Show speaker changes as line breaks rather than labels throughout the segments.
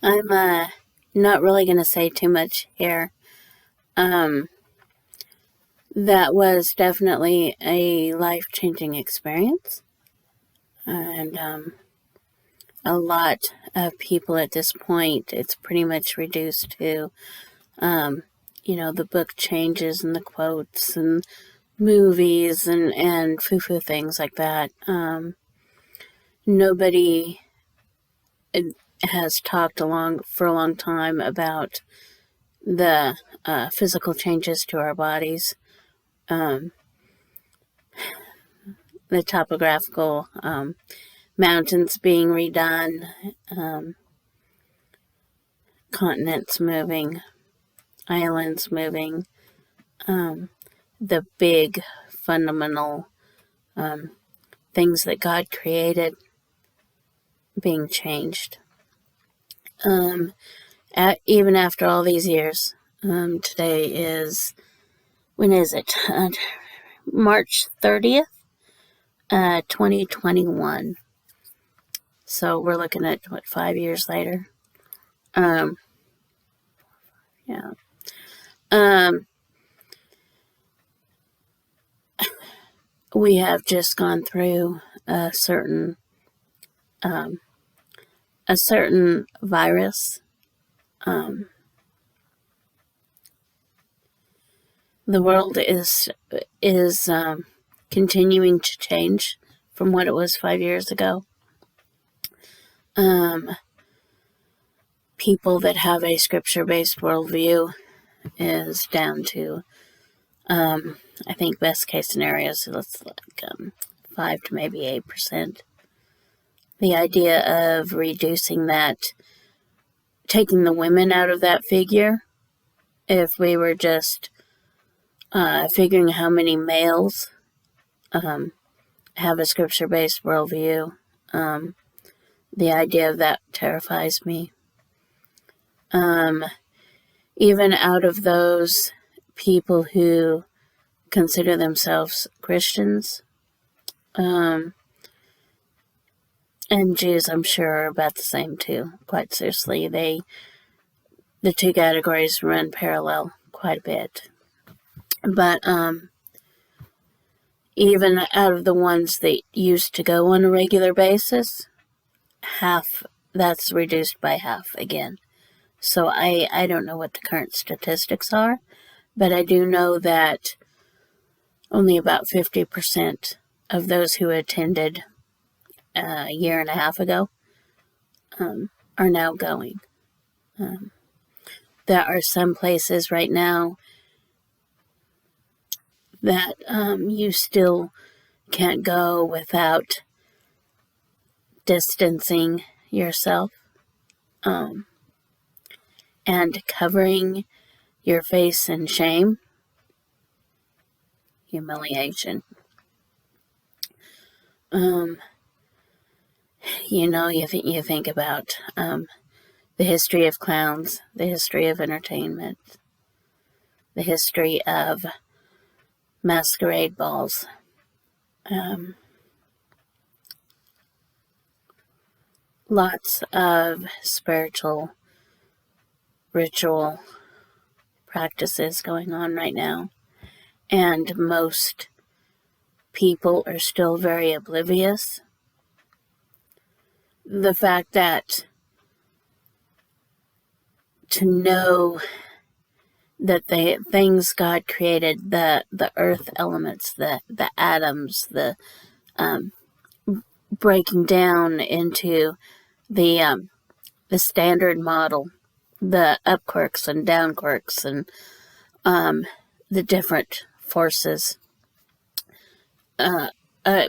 I'm not really going to say too much here. Um, that was definitely a life-changing experience, and a lot of people at this point, it's pretty much reduced to, the book changes and the quotes and movies and foo-foo things like that. Nobody has talked for a long time about the physical changes to our bodies, the topographical mountains being redone, continents moving, islands moving, the big fundamental things that God created being changed. Even after all these years, today is, when is it? March 30th, 2021. So we're looking at, 5 years later? Yeah. We have just gone through a certain virus. The world is continuing to change from what it was 5 years ago. People that have a scripture-based worldview is down to, I think best case scenarios, it's like 5 to maybe 8%. The idea of reducing that, taking the women out of that figure, if we were just figuring how many males have a scripture-based worldview, the idea of that terrifies me. Even out of those people who consider themselves Christians, and Jews, I'm sure, are about the same too. Quite seriously, the two categories run parallel quite a bit. But even out of the ones that used to go on a regular basis, that's reduced by half again. So I don't know what the current statistics are, but I do know that only about 50% of those who attended a year and a half ago are now going. There are some places right now that you still can't go without distancing yourself and covering your face in shame, humiliation. You think about the history of clowns, the history of entertainment, the history of masquerade balls. Lots of spiritual ritual practices going on right now, and most people are still very oblivious. The fact that to know that the things God created, the earth elements, the atoms, the breaking down into the standard model, the up quirks and down quirks, and the different forces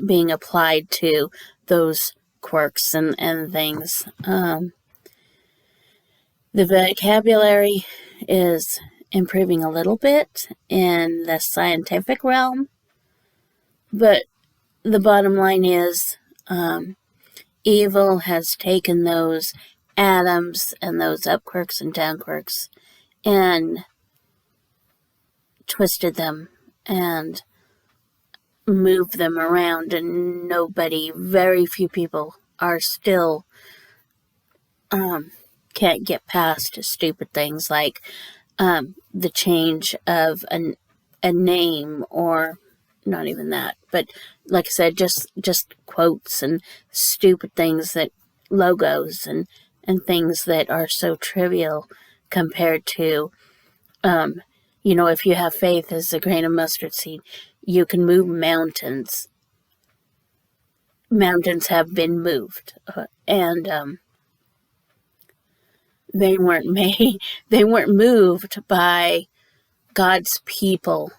being applied to those quirks and things. The vocabulary is improving a little bit in the scientific realm, but the bottom line is evil has taken those atoms and those up quirks and down quirks and twisted them and moved them around, and very few people are still can't get past stupid things like the change of a name, or not even that, but like I said, just quotes and stupid things, that logos and things that are so trivial compared to, if you have faith as a grain of mustard seed, you can move mountains. Mountains have been moved, and they weren't made. They weren't moved by God's people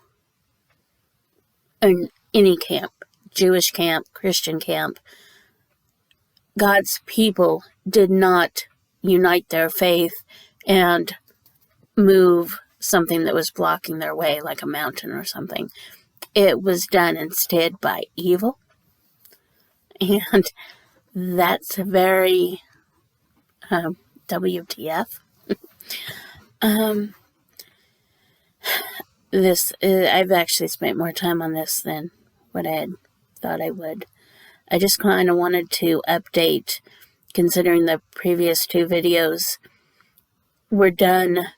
in any camp, Jewish camp, Christian camp. God's people did not unite their faith and move something that was blocking their way, like a mountain or something. It was done instead by evil. And that's very WTF. I've actually spent more time on this than what I had thought I would. I just kind of wanted to update, considering the previous two videos were done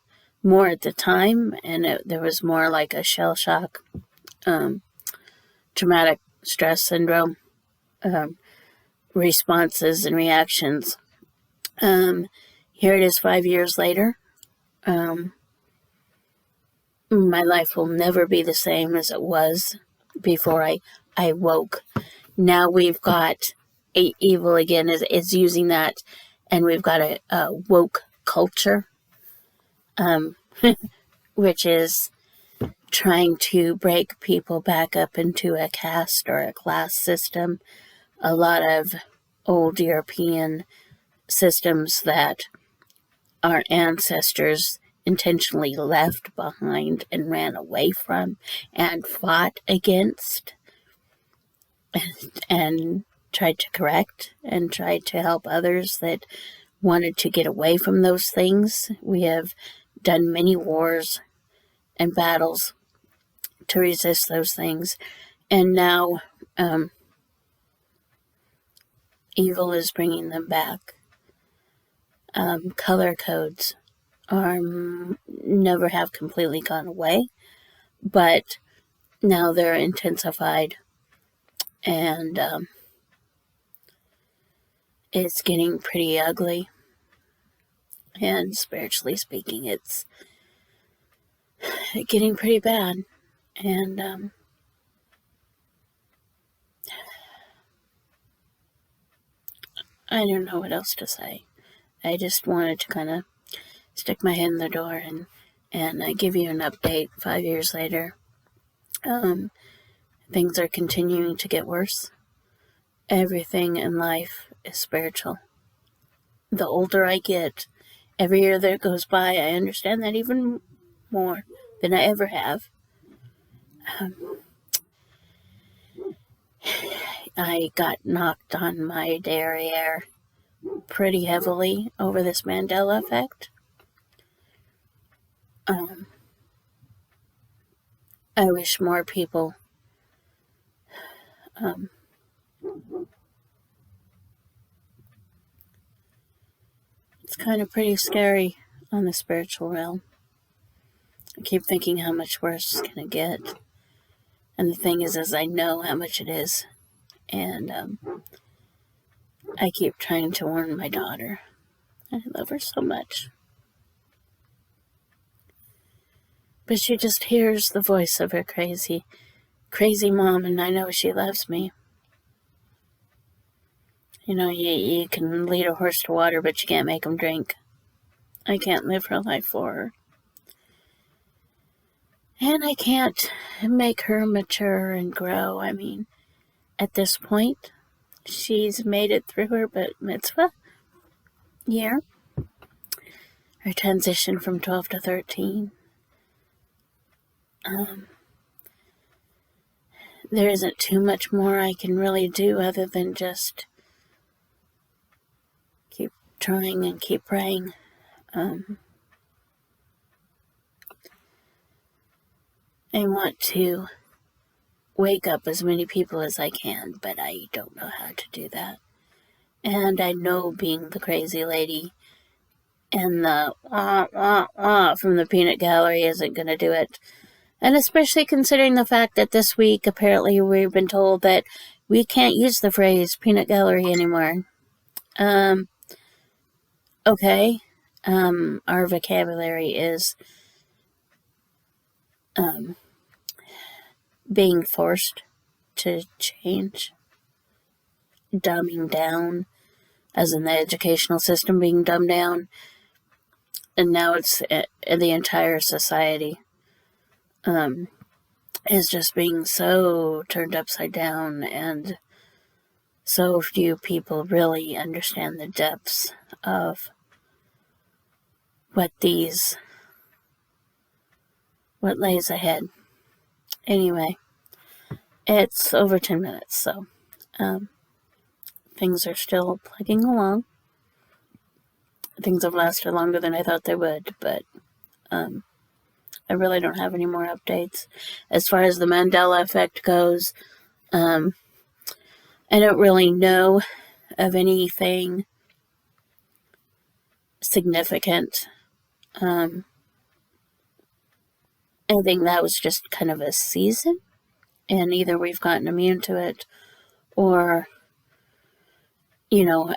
more at the time, and there was more like a shell shock, traumatic stress syndrome responses and reactions. Here it is 5 years later. My life will never be the same as it was before I woke. Now we've got evil again is using that, and we've got a woke culture, which is trying to break people back up into a caste or a class system. A lot of old European systems that our ancestors intentionally left behind and ran away from and fought against and tried to correct and tried to help others that wanted to get away from those things. We have done many wars and battles to resist those things, and now evil is bringing them back. Color codes never have completely gone away, but now they're intensified, and it's getting pretty ugly. And spiritually speaking, it's getting pretty bad. And I don't know what else to say. I just wanted to kind of stick my head in the door and give you an update 5 years later. Things are continuing to get worse. Everything in life is spiritual. The older I get, every year that goes by, I understand that even more than I ever have. I got knocked on my derriere pretty heavily over this Mandela effect. I wish more people it's kind of pretty scary on the spiritual realm. I keep thinking how much worse it's going to get. And the thing is I know how much it is. And I keep trying to warn my daughter. I love her so much. But she just hears the voice of her crazy mom, and I know she loves me. You know, you can lead a horse to water, but you can't make him drink. I can't live her life for her. And I can't make her mature and grow. I mean, at this point, she's made it through her bat mitzvah year. Her transition from 12 to 13. There isn't too much more I can really do other than just keep trying and keep praying. I want to wake up as many people as I can, but I don't know how to do that. And I know, being the crazy lady, And the from the peanut gallery isn't going to do it. And especially considering the fact that this week, apparently, we've been told that we can't use the phrase peanut gallery anymore. Okay. Our vocabulary is being forced to change, dumbing down, as in the educational system being dumbed down, and now it's the entire society is just being so turned upside down, and so few people really understand the depths of what lays ahead. Anyway, it's over 10 minutes, so things are still plugging along. Things have lasted longer than I thought they would, but I really don't have any more updates. As far as the Mandela effect goes, I don't really know of anything significant. I think that was just kind of a season, and either we've gotten immune to it, or,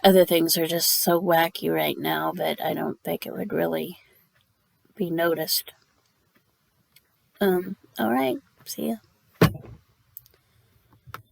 other things are just so wacky right now that I don't think it would really be noticed. All right. See ya.